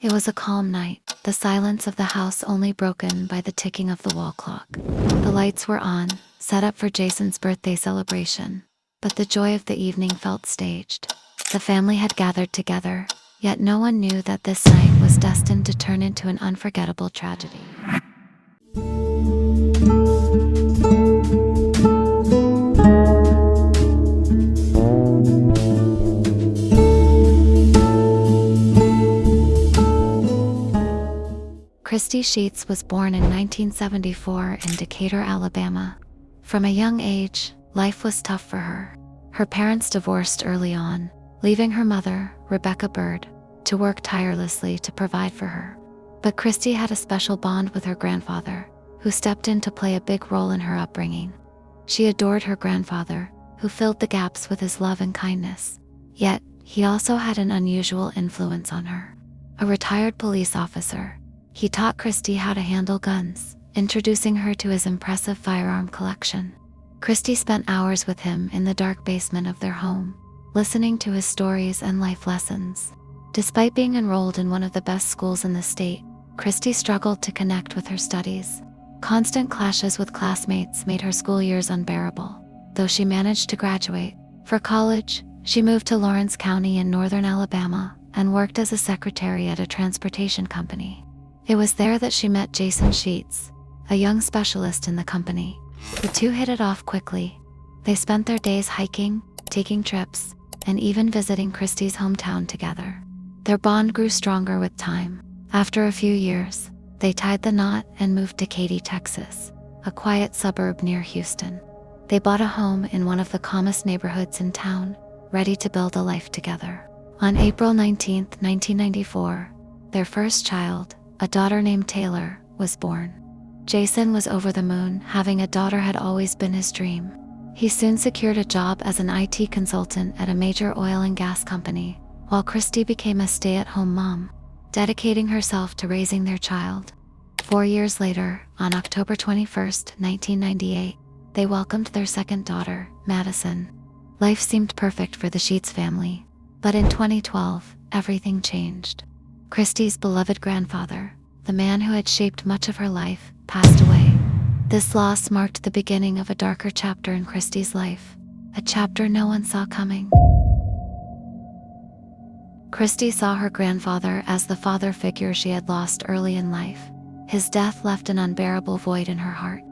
It was a calm night, the silence of the house only broken by the ticking of the wall clock. The lights were on, set up for Jason's birthday celebration, but the joy of the evening felt staged. The family had gathered together, yet no one knew that this night was destined to turn into an unforgettable tragedy. Christy Sheats was born in 1974 in Decatur, Alabama. From a young age, life was tough for her. Her parents divorced early on, leaving her mother, Rebecca Bird, to work tirelessly to provide for her. But Christy had a special bond with her grandfather, who stepped in to play a big role in her upbringing. She adored her grandfather, who filled the gaps with his love and kindness. Yet, he also had an unusual influence on her. A retired police officer, he taught Christy how to handle guns, introducing her to his impressive firearm collection. Christy spent hours with him in the dark basement of their home, listening to his stories and life lessons. Despite being enrolled in one of the best schools in the state, Christy struggled to connect with her studies. Constant clashes with classmates made her school years unbearable, though she managed to graduate. For college, she moved to Lawrence County in northern Alabama and worked as a secretary at a transportation company. It was there that she met Jason Sheats, a young specialist in the company. The two hit it off quickly. They spent their days hiking, taking trips, and even visiting Christy's hometown together. Their bond grew stronger with time. After a few years, they tied the knot and moved to Katy, Texas, a quiet suburb near Houston. They bought a home in one of the calmest neighborhoods in town, ready to build a life together. On April 19, 1994, their first child, a daughter named Taylor, was born. Jason was over the moon. Having a daughter had always been his dream. He soon secured a job as an IT consultant at a major oil and gas company, while Christy became a stay-at-home mom, dedicating herself to raising their child. 4 years later, on October 21, 1998, they welcomed their second daughter, Madison. Life seemed perfect for the Sheats family, but in 2012, everything changed. Christy's beloved grandfather, the man who had shaped much of her life, passed away. This loss marked the beginning of a darker chapter in Christy's life, a chapter no one saw coming. Christy saw her grandfather as the father figure she had lost early in life. His death left an unbearable void in her heart.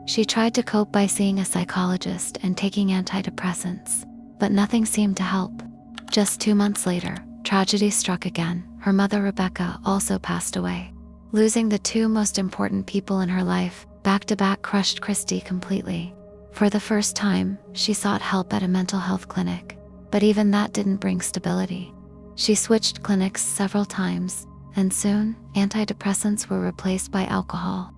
She tried to cope by seeing a psychologist and taking antidepressants, but nothing seemed to help. Just 2 months later, tragedy struck again. Her mother, Rebecca, also passed away. Losing the two most important people in her life, back-to-back, crushed Christy completely. For the first time, she sought help at a mental health clinic, but even that didn't bring stability. She switched clinics several times, and soon, antidepressants were replaced by alcohol.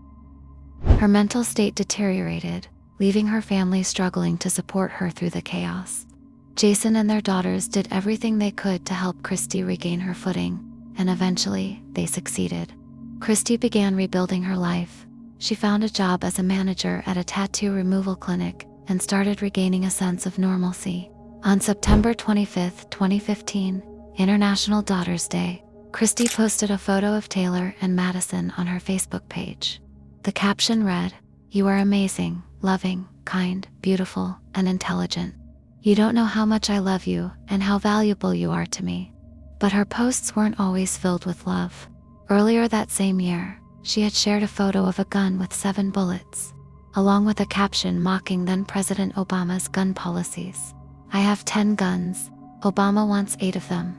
Her mental state deteriorated, leaving her family struggling to support her through the chaos. Jason and their daughters did everything they could to help Christy regain her footing, and eventually, they succeeded. Christy began rebuilding her life. She found a job as a manager at a tattoo removal clinic and started regaining a sense of normalcy. On September 25, 2015, International Daughters Day, Christy posted a photo of Taylor and Madison on her Facebook page. The caption read, "You are amazing, loving, kind, beautiful, and intelligent. You don't know how much I love you and how valuable you are to me." But her posts weren't always filled with love. Earlier that same year, she had shared a photo of a gun with 7 bullets, along with a caption mocking then-President Obama's gun policies. "I have 10 guns. Obama wants 8 of them.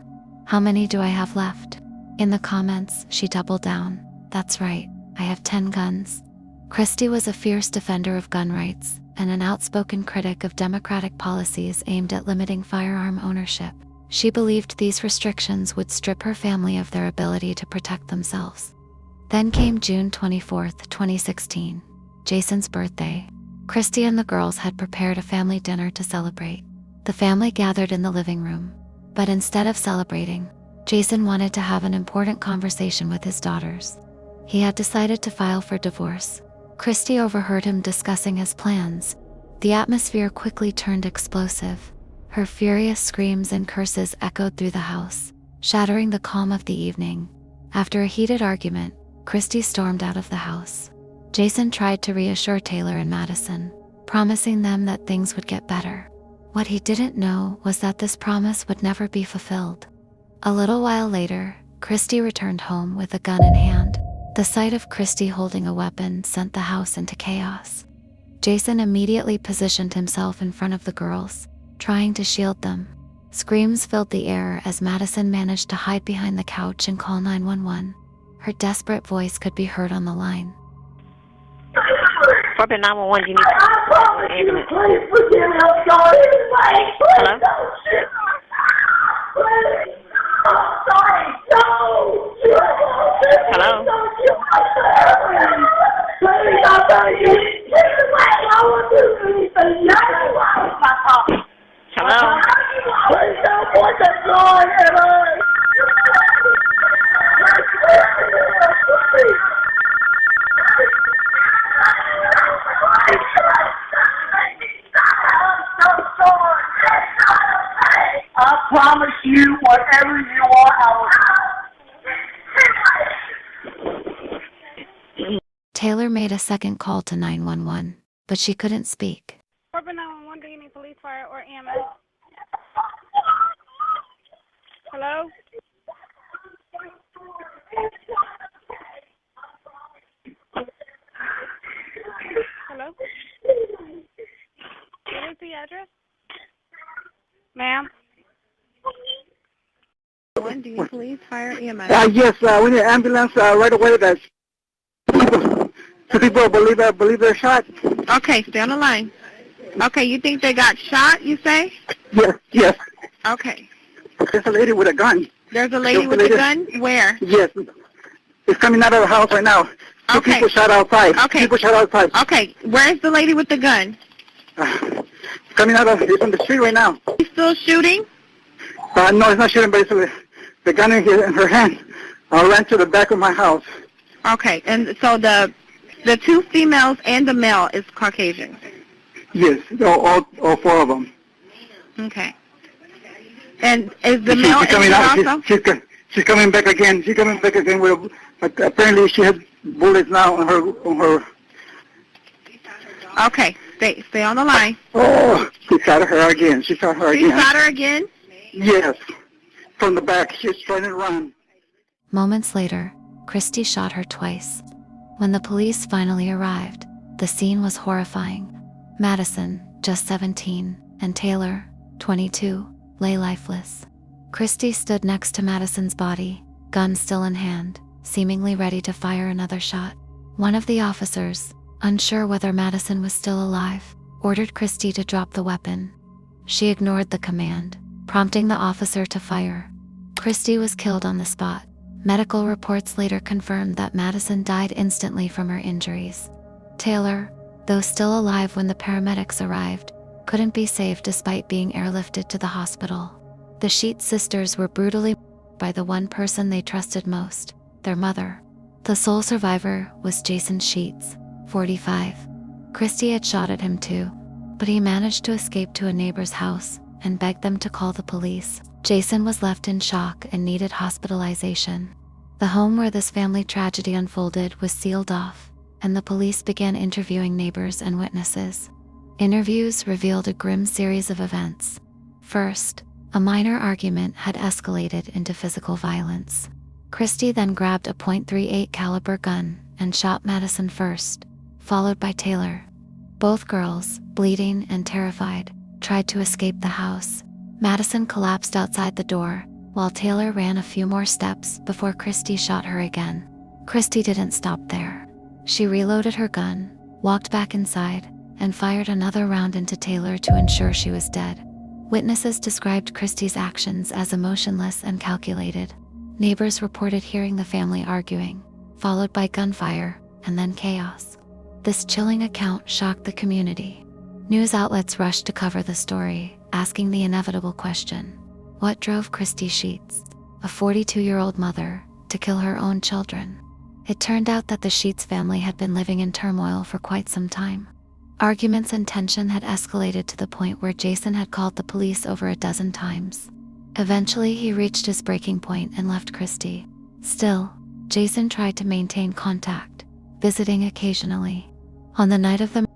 How many do I have left?" In the comments, she doubled down. "That's right, I have 10 guns." Christy was a fierce defender of gun rights and an outspoken critic of Democratic policies aimed at limiting firearm ownership. She believed these restrictions would strip her family of their ability to protect themselves. Then came June 24, 2016, Jason's birthday. Christy and the girls had prepared a family dinner to celebrate. The family gathered in the living room, but instead of celebrating, Jason wanted to have an important conversation with his daughters. He had decided to file for divorce. Christy overheard him discussing his plans. The atmosphere quickly turned explosive. Her furious screams and curses echoed through the house, shattering the calm of the evening. After a heated argument, Christy stormed out of the house. Jason tried to reassure Taylor and Madison, promising them that things would get better. What he didn't know was that this promise would never be fulfilled. A little while later, Christy returned home with a gun in hand. The sight of Christy holding a weapon sent the house into chaos. Jason immediately positioned himself in front of the girls, trying to shield them. Screams filled the air as Madison managed to hide behind the couch and call 911. Her desperate voice could be heard on the line. Corporate 911, do you need to ambulance? Please forgive me, I'm sorry. Hello? I'm sorry. No. Hello? Please, I'm sorry. I want to do anything. Hello? Please don't put the door in us. I promise you, whatever you want, I will. Taylor made a second call to 911, but she couldn't speak. Corporate 911, do you need police, fire, or EMS? Hello? Hello? What is the address? Ma'am? Do you need police, fire, EMS? Yes, we need an ambulance right away. That people believe they're shot. Okay, stay on the line. Okay, you think they got shot, you say? Yes. Okay. There's a lady with a gun. There's a lady with a gun? Where? Yes. It's coming out of the house right now. Two Okay. people shot outside. Okay. People shot outside. Okay, where's the lady with the gun? It's coming out of, it's on the street right now. She's still shooting? No, it's not shooting, but it's the gun in her hand. Ran to the back of my house. Okay, and so the two females and the male is Caucasian? Yes, all four of them. Okay. And is the male injured also? She's coming back again. She's coming back again with apparently she has bullets now on her. Okay, stay on the line. Oh, she shot her again. She shot her She again. shot her again? Yes, from the back. She's trying to run. Moments later, Christy shot her twice. When the police finally arrived, the scene was horrifying. Madison, just 17, and Taylor, 22, lay lifeless. Christy stood next to Madison's body, gun still in hand, seemingly ready to fire another shot. One of the officers, unsure whether Madison was still alive, ordered Christy to drop the weapon. She ignored the command, prompting the officer to fire. Christy was killed on the spot. Medical reports later confirmed that Madison died instantly from her injuries. Taylor, though still alive when the paramedics arrived, couldn't be saved despite being airlifted to the hospital. The Sheats sisters were brutally murdered by the one person they trusted most, their mother. The sole survivor was Jason Sheats, 45. Christy had shot at him too, but he managed to escape to a neighbor's house and begged them to call the police. Jason was left in shock and needed hospitalization. The home where this family tragedy unfolded was sealed off, and the police began interviewing neighbors and witnesses. Interviews revealed a grim series of events. First, a minor argument had escalated into physical violence. Christy then grabbed a .38 caliber gun and shot Madison first, followed by Taylor. Both girls, bleeding and terrified, tried to escape the house. Madison collapsed outside the door, while Taylor ran a few more steps before Christy shot her again. Christy didn't stop there. She reloaded her gun, walked back inside, and fired another round into Taylor to ensure she was dead. Witnesses described Christy's actions as emotionless and calculated. Neighbors reported hearing the family arguing, followed by gunfire, and then chaos. This chilling account shocked the community. News outlets rushed to cover the story, asking the inevitable question: what drove Christy Sheats, a 42-year-old mother, to kill her own children? It turned out that the Sheats family had been living in turmoil for quite some time. Arguments and tension had escalated to the point where Jason had called the police over a dozen times. Eventually, he reached his breaking point and left Christy. Still, Jason tried to maintain contact, visiting occasionally. On the night of the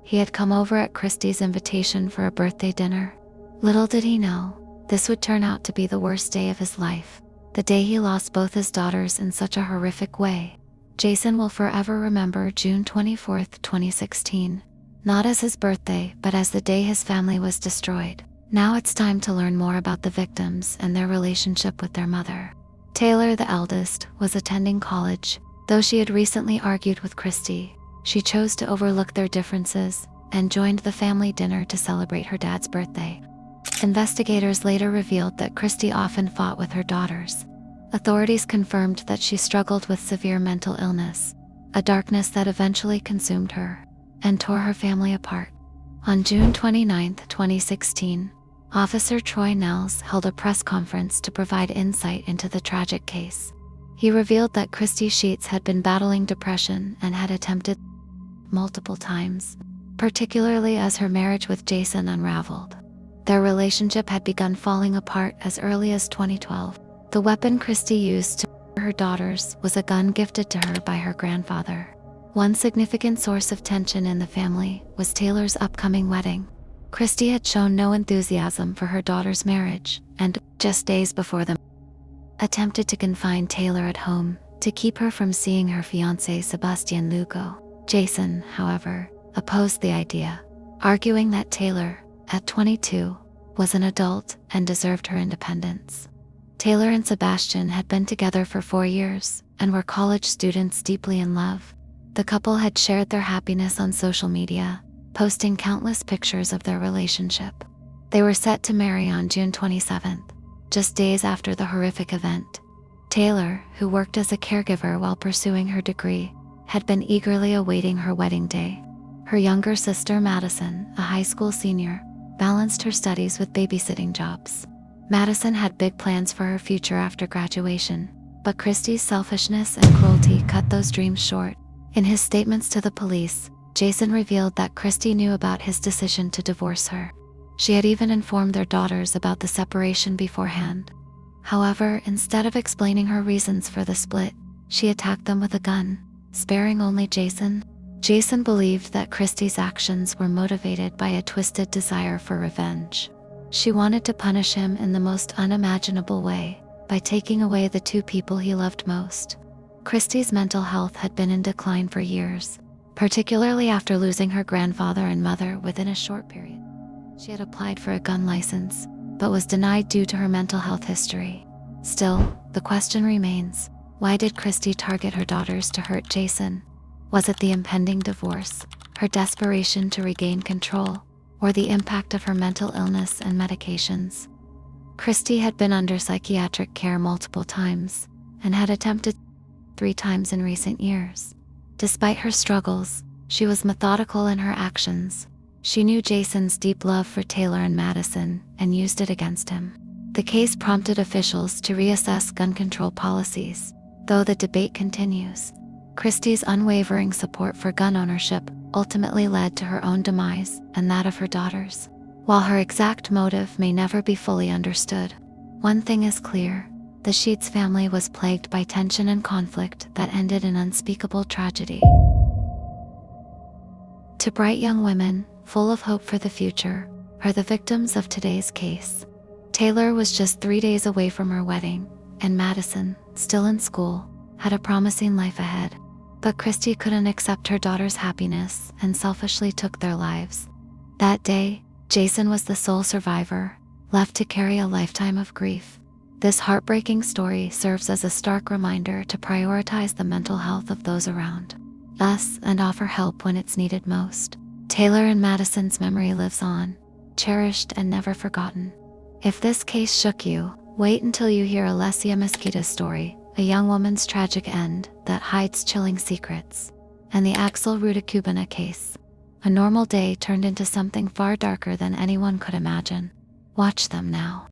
he had come over at Christy's invitation for a birthday dinner. Little did he know, this would turn out to be the worst day of his life, the day he lost both his daughters in such a horrific way. Jason will forever remember June 24, 2016, not as his birthday, but as the day his family was destroyed. Now it's time to learn more about the victims and their relationship with their mother. Taylor, the eldest, was attending college. Though she had recently argued with Christy, she chose to overlook their differences and joined the family dinner to celebrate her dad's birthday. Investigators later revealed that Christy often fought with her daughters. Authorities confirmed that she struggled with severe mental illness, a darkness that eventually consumed her and tore her family apart. On June 29, 2016, Officer Troy Nels held a press conference to provide insight into the tragic case. He revealed that Christy Sheats had been battling depression and had attempted multiple times, particularly as her marriage with Jason unraveled. Their relationship had begun falling apart as early as 2012. The weapon Christy used to murder her daughters was a gun gifted to her by her grandfather. One significant source of tension in the family was Taylor's upcoming wedding. Christy had shown no enthusiasm for her daughter's marriage, and, just days before the attempted to confine Taylor at home to keep her from seeing her fiancé Sebastian Lugo. Jason, however, opposed the idea, arguing that Taylor, at 22, was an adult and deserved her independence. Taylor and Sebastian had been together for 4 years and were college students deeply in love. The couple had shared their happiness on social media, posting countless pictures of their relationship. They were set to marry on June 27th, just days after the horrific event. Taylor, who worked as a caregiver while pursuing her degree, had been eagerly awaiting her wedding day. Her younger sister, Madison, a high school senior, balanced her studies with babysitting jobs. Madison had big plans for her future after graduation, but Christy's selfishness and cruelty cut those dreams short. In his statements to the police, Jason revealed that Christy knew about his decision to divorce her. She had even informed their daughters about the separation beforehand. However, instead of explaining her reasons for the split, she attacked them with a gun, sparing only Jason. Jason believed that Christy's actions were motivated by a twisted desire for revenge. She wanted to punish him in the most unimaginable way, by taking away the two people he loved most. Christy's mental health had been in decline for years, particularly after losing her grandfather and mother within a short period. She had applied for a gun license, but was denied due to her mental health history. Still, the question remains, why did Christy target her daughters to hurt Jason? Was it the impending divorce, her desperation to regain control, or the impact of her mental illness and medications? Christy had been under psychiatric care multiple times, and had attempted 3 times in recent years. Despite her struggles, she was methodical in her actions. She knew Jason's deep love for Taylor and Madison, and used it against him. The case prompted officials to reassess gun control policies, though the debate continues. Christy's unwavering support for gun ownership ultimately led to her own demise and that of her daughters. While her exact motive may never be fully understood, one thing is clear: the Sheats family was plagued by tension and conflict that ended in unspeakable tragedy. To bright young women, full of hope for the future, are the victims of today's case. Taylor was just 3 days away from her wedding, and Madison, still in school, had a promising life ahead. But Christy couldn't accept her daughter's happiness and selfishly took their lives. That day, Jason was the sole survivor, left to carry a lifetime of grief. This heartbreaking story serves as a stark reminder to prioritize the mental health of those around us and offer help when it's needed most. Taylor and Madison's memory lives on, cherished and never forgotten. If this case shook you, wait until you hear Alessia Mesquita's story, a young woman's tragic end that hides chilling secrets, and the Axel Rudakubina case. A normal day turned into something far darker than anyone could imagine. Watch them now.